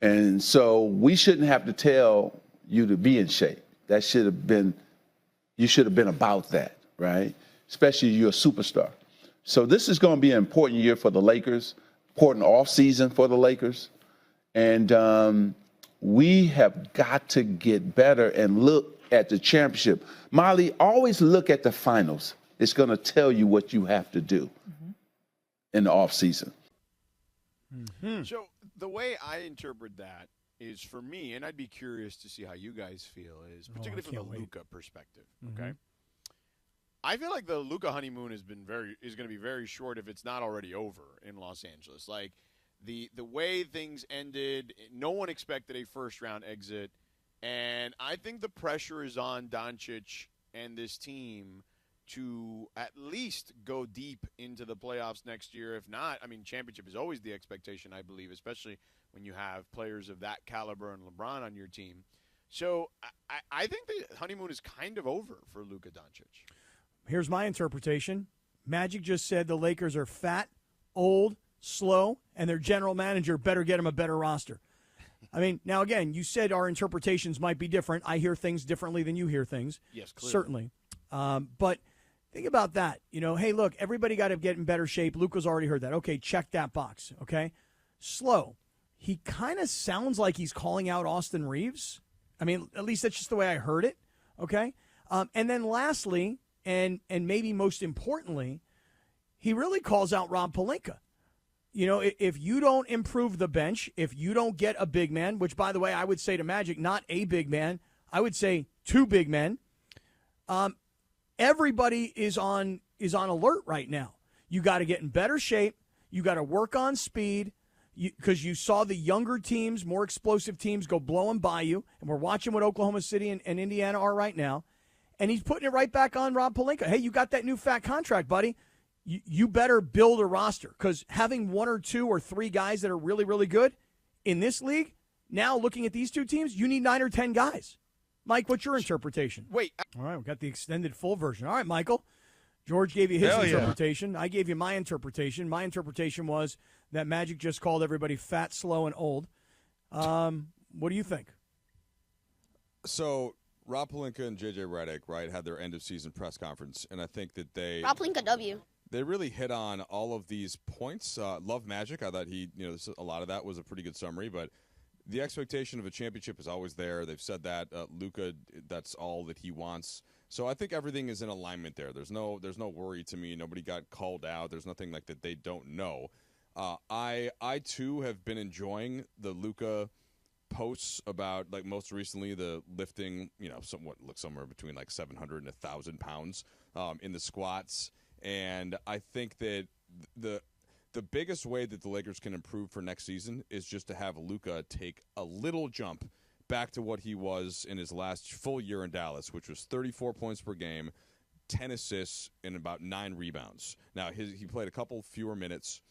And so we shouldn't have to tell you to be in shape. That should have been, you should have been about that, right? Especially you're a superstar. So this is going to be an important year for the Lakers, important offseason for the Lakers. And we have got to get better and look at the championship. Molly, always look at the finals. It's going to tell you what you have to do in the offseason. So the way I interpret that is, for me, and I'd be curious to see how you guys feel, is particularly from the Luka perspective. Okay, I feel like the Luka honeymoon is going to be very short if it's not already over in Los Angeles. Like the way things ended, no one expected a first round exit, and I think the pressure is on Dončić and this team to at least go deep into the playoffs next year. If not, I mean, championship is always the expectation, I believe, especially when you have players of that caliber and LeBron on your team. So I think the honeymoon is kind of over for Luka Dončić. Here's my interpretation. Magic just said the Lakers are fat, old, slow, and their general manager better get them a better roster. I mean, now, again, you said our interpretations might be different. I hear things differently than you hear things. Yes, clearly. Certainly. But think about that. You know, hey, look, everybody got to get in better shape. Luka's already heard that. Okay, check that box, okay? Slow. He kind of sounds like he's calling out Austin Reeves. I mean, at least that's just the way I heard it, okay? And then lastly, and maybe most importantly, he really calls out Rob Pelinka. You know, if you don't improve the bench, if you don't get a big man, which, by the way, I would say to Magic, not a big man, I would say two big men, everybody is on alert right now. You got to get in better shape. You got to work on speed because you saw the younger teams, more explosive teams go blowing by you, and we're watching what Oklahoma City and Indiana are right now. And he's putting it right back on Rob Pelinka. Hey, you got that new fat contract, buddy. You better build a roster because having one or two or three guys that are really, really good in this league, now looking at these two teams, you need 9 or 10 guys. Mike, what's your interpretation? Wait. All right, we got the extended full version. All right, Michael. George gave you his interpretation. Yeah. I gave you my interpretation. My interpretation was that Magic just called everybody fat, slow, and old. What do you think? So Rob Pelinka and J.J. Redick, right, had their end-of-season press conference, and I think that Rob Pelinka W. They really hit on all of these points. Love Magic. I thought a lot of that was a pretty good summary, but the expectation of a championship is always there. They've said that. Luka, that's all that he wants. So I think everything is in alignment there. There's no worry to me. Nobody got called out. There's nothing like that they don't know. I too have been enjoying the Luka posts about, like, most recently the lifting, somewhere between like 700 and 1,000 pounds in the squats. And I think that the biggest way that the Lakers can improve for next season is just to have Luka take a little jump back to what he was in his last full year in Dallas, which was 34 points per game, 10 assists, and about 9 rebounds. Now, he played a couple fewer minutes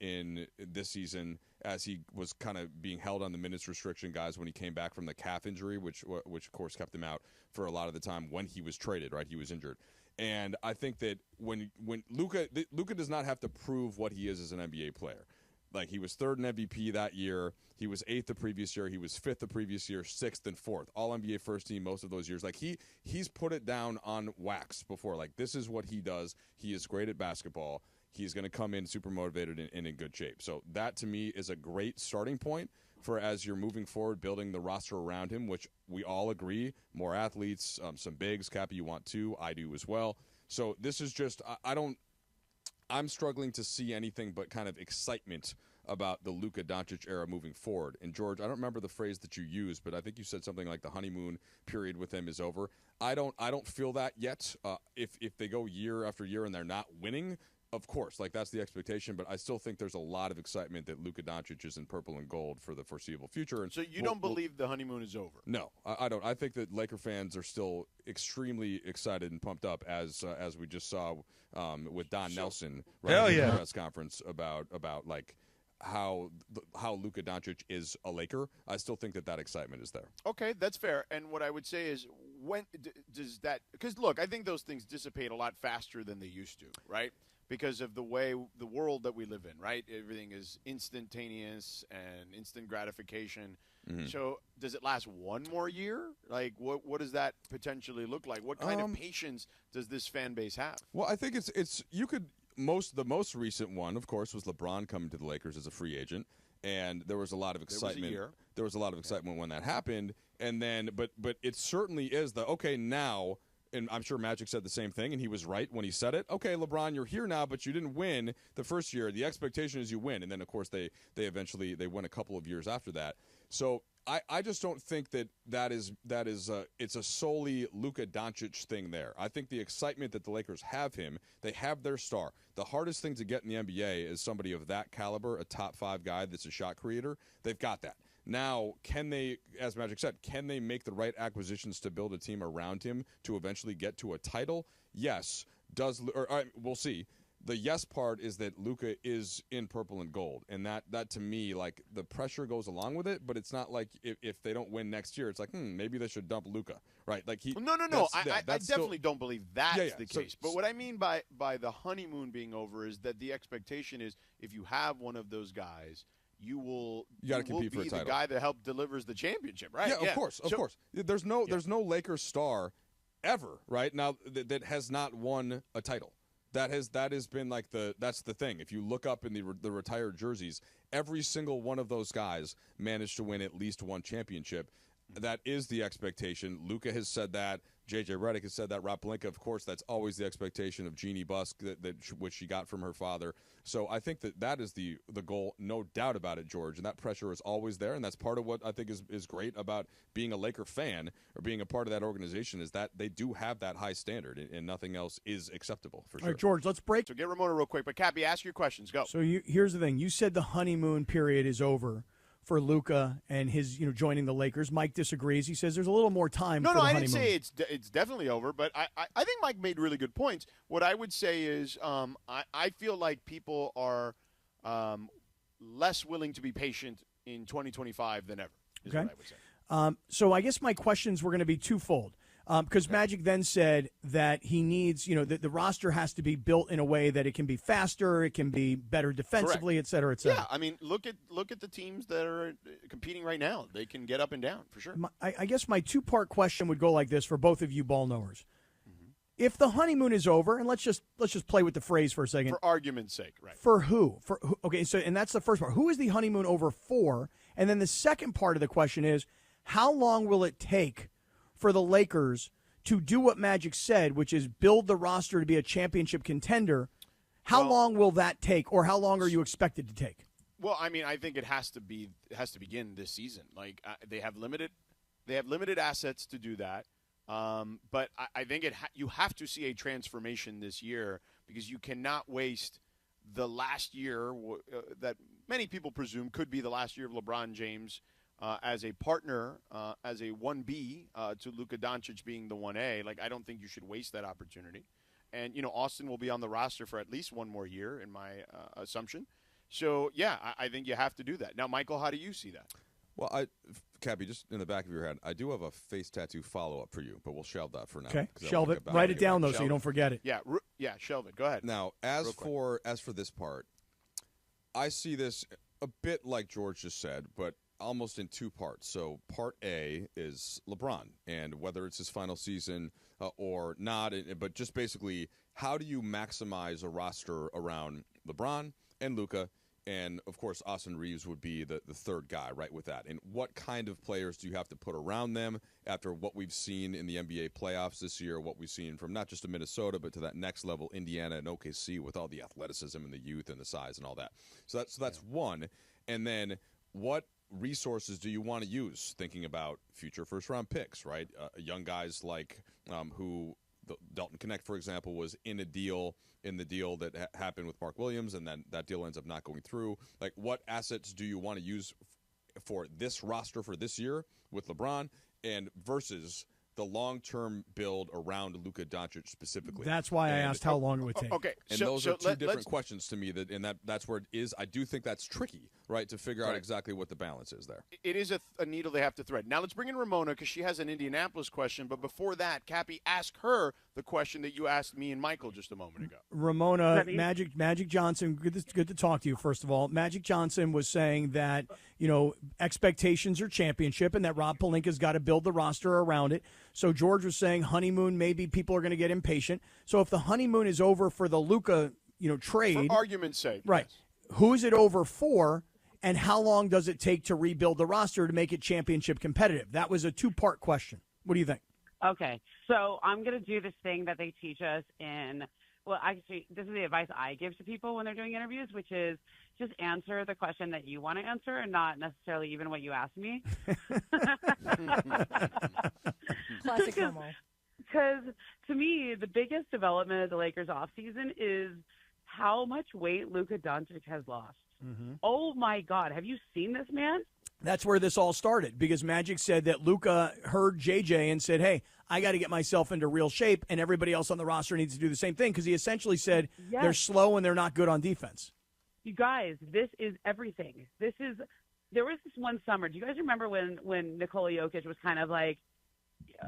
in this season as he was kind of being held on the minutes restriction, guys, when he came back from the calf injury, which of course kept him out for a lot of the time when he was traded, right? He was injured. And I think that when Luka does not have to prove what he is as an NBA player. Like, he was 3rd in MVP that year. He was 8th the previous year. He was 5th the previous year, 6th and 4th. All NBA first team most of those years. Like, he's put it down on wax before. Like, this is what he does. He is great at basketball. He's going to come in super motivated and in good shape. So that, to me, is a great starting point for as you're moving forward, building the roster around him, which we all agree, more athletes, some bigs. Cappy, you want 2. I do as well. So this is just, I'm struggling to see anything but kind of excitement about the Luka Dončić era moving forward. And George, I don't remember the phrase that you used, but I think you said something like the honeymoon period with him is over. I don't feel that yet. If they go year after year and they're not winning, of course, like, that's the expectation, but I still think there's a lot of excitement that Luka Dončić is in purple and gold for the foreseeable future. And so you don't believe the honeymoon is over? No, I don't. I think that Laker fans are still extremely excited and pumped up, as we just saw with Don Nelson in the press conference about like how Luka Dončić is a Laker. I still think that excitement is there. Okay, that's fair. And what I would say is, when does that – because, look, I think those things dissipate a lot faster than they used to, right? because of the world that we live in, right? Everything is instantaneous and instant gratification. So does it last one more year? Like, what does that potentially look like? What kind of patience does this fan base have? Well, I think it's you could the most recent one, of course, was LeBron coming to the Lakers as a free agent, and there was a lot of excitement. There was a lot of excitement when that happened, and then but it certainly is now. And I'm sure Magic said the same thing, and he was right when he said it. Okay, LeBron, you're here now, but you didn't win the first year. The expectation is you win, and then of course they eventually win a couple of years after that. So I just don't think that is it's a solely Luka Dončić thing there. I think the excitement that the Lakers have him, they have their star. The hardest thing to get in the NBA is somebody of that caliber, a top 5 guy that's a shot creator. They've got that. Now, can they, as Magic said, can they make the right acquisitions to build a team around him to eventually get to a title? Yes. We'll see. The yes part is that Luka is in purple and gold, and that to me, like, the pressure goes along with it. But it's not like if they don't win next year, it's like maybe they should dump Luka, right? Like no. I definitely don't believe that's the case. But what I mean by the honeymoon being over is that the expectation is if you have one of those guys, you will be the guy that helped delivers the championship, right? Yeah, of course. There's no Lakers star ever, right? Now that has not won a title. That has been like that's the thing. If you look up in the retired jerseys, every single one of those guys managed to win at least one championship. That is the expectation. Luka has said that. J.J. Redick has said that. Rob Pelinka, of course, that's always the expectation of Jeannie Busk, which she got from her father. So I think that is the goal, no doubt about it, George. And that pressure is always there, and that's part of what I think is great about being a Laker fan or being a part of that organization is that they do have that high standard, and nothing else is acceptable, for sure. All right, George, let's break. So get Ramona real quick. But, Cappy, ask your questions. Go. So here's the thing. You said the honeymoon period is over for Luka and his, joining the Lakers. Mike disagrees. He says there's a little more time. No, for the I honeymoon. didn't say it's definitely over, but I think Mike made really good points. What I would say is I feel like people are less willing to be patient in 2025 than ever. Is what I would say. So I guess my questions were going to be twofold. Because Magic then said that he needs, the roster has to be built in a way that it can be faster, it can be better defensively, Correct. et cetera, et cetera. Yeah, I mean, look at the teams that are competing right now. They can get up and down for sure. I guess my 2-part question would go like this for both of you ball knowers. Mm-hmm. If the honeymoon is over, and let's just play with the phrase for a second. For argument's sake, right? For who? Okay, so and that's the first part. Who is the honeymoon over for? And then the second part of the question is, how long will it take for the Lakers to do what Magic said, which is build the roster to be a championship contender? How long will that take, or how long are you expected to take? Well, I mean, I think it has to begin this season. Like they have limited assets to do that. But I think you have to see a transformation this year because you cannot waste the last year that many people presume could be the last year of LeBron James as a partner, as a 1B to Luka Dončić being the 1A. Like, I don't think you should waste that opportunity. And, Austin will be on the roster for at least one more year in my assumption. So, yeah, I think you have to do that. Now, Michael, how do you see that? Well, Cappy, just in the back of your head, I do have a face tattoo follow-up for you, but we'll shelve that for now. Okay, shelve it. Write it down, though, so you don't forget it. Yeah, shelve it. Go ahead. Now, as for this part, I see this a bit like George just said, but almost in 2 parts. So part A is LeBron, and whether it's his final season or not, but just basically how do you maximize a roster around LeBron and Luka, and of course Austin Reeves would be the third guy right with that. And what kind of players do you have to put around them after what we've seen in the NBA playoffs this year, what we've seen from not just to Minnesota but to that next level, Indiana and OKC, with all the athleticism and the youth and the size and all that. So that's one. And then what resources do you want to use, thinking about future first-round picks, right? Young guys like who Dalton Connect, for example, was in the deal that happened with Mark Williams, and then that deal ends up not going through. Like, what assets do you want to use for this roster for this year with LeBron and versus the long-term build around Luka Dončić specifically? That's why I asked how long it would take. Okay, and those are two different questions to me. That's where it is. I do think that's tricky, right, to figure out exactly what the balance is there. It is a needle they have to thread. Now let's bring in Ramona because she has an Indianapolis question. But before that, Cappy, ask her the question that you asked me and Michael just a moment ago. Ramona, Magic Johnson, good to talk to you, first of all. Magic Johnson was saying that, expectations are championship and that Rob Pelinka's got to build the roster around it. So George was saying honeymoon, maybe people are going to get impatient. So if the honeymoon is over for the Luka, trade. For argument's sake. Right. Yes. Who is it over for, and how long does it take to rebuild the roster to make it championship competitive? That was a two-part question. What do you think? Okay, so I'm going to do this thing that they teach us actually, this is the advice I give to people when they're doing interviews, which is just answer the question that you want to answer and not necessarily even what you asked me. Classic Homo. Because to me, the biggest development of the Lakers offseason is how much weight Luka Dončić has lost. Mm-hmm. Oh, my God. Have you seen this man? That's where this all started, because Magic said that Luka heard JJ and said, hey, I got to get myself into real shape, and everybody else on the roster needs to do the same thing, because he essentially said they're slow and they're not good on defense. You guys, this is everything. There was this one summer. Do you guys remember when Nikola Jokic was kind of like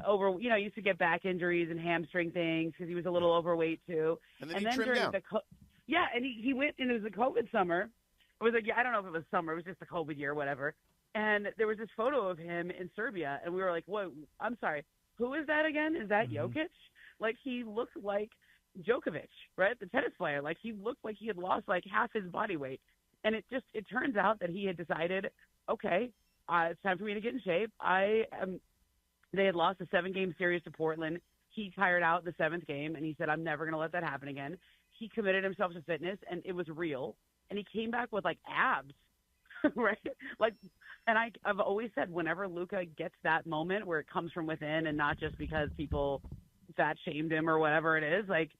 used to get back injuries and hamstring things because he was a little overweight too. And then he trimmed down. And he went, and it was a COVID summer. It was I don't know if it was summer. It was just a COVID year, whatever. And there was this photo of him in Serbia, and we were like, "Whoa, I'm sorry, who is that again? Is that Jokic?" Like, he looked like Djokovic, right? The tennis player. Like, he looked like he had lost like half his body weight. And it turns out that he had decided, okay, it's time for me to get in shape. They had lost a 7-game series to Portland. He tired out the 7th game, and he said, I'm never going to let that happen again. He committed himself to fitness, and it was real. And he came back with, like, abs, right? Like, and I've always said whenever Luka gets that moment where it comes from within and not just because people fat shamed him or whatever it is, like,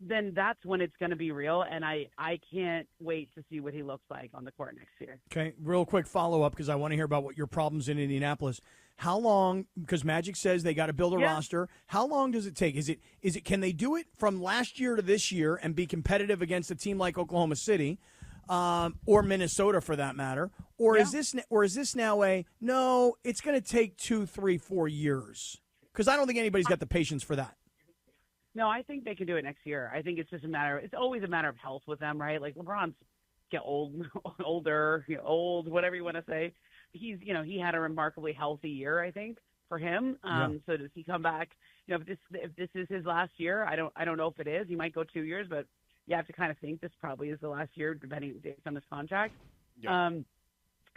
then that's when it's going to be real. And I can't wait to see what he looks like on the court next year. Okay, real quick follow-up, because I want to hear about what your problems in Indianapolis. How long, because Magic says they got to build a roster, how long does it take? Is it can they do it from last year to this year and be competitive against a team like Oklahoma City or Minnesota for that matter? Or is this now no, it's going to take 2, 3, 4 years? Because I don't think anybody's got the patience for that. No, I think they can do it next year. I think it's just it's always a matter of health with them, right? Like, LeBron's older, old, whatever you want to say. He's, he had a remarkably healthy year, I think, for him. So does he come back? If this is his last year, I don't know if it is. He might go 2 years, but you have to kind of think this probably is the last year, depending on his contract. Yeah.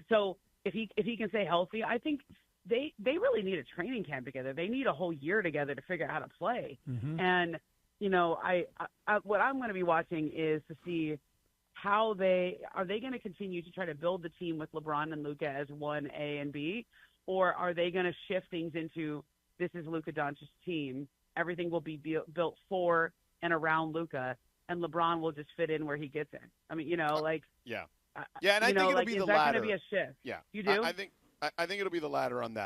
So if he can stay healthy, I think they really need a training camp together. They need a whole year together to figure out how to play. Mm-hmm. And I what I'm going to be watching is to see how are they going to continue to try to build the team with LeBron and Luka as 1A and B, or are they going to shift things into this is Luka Dončić's team? Everything will be built for and around Luka, and LeBron will just fit in where he gets in. I mean, and I think it'll be the latter. Is that going to be a shift? Yeah, You do? I think it'll be the latter on that.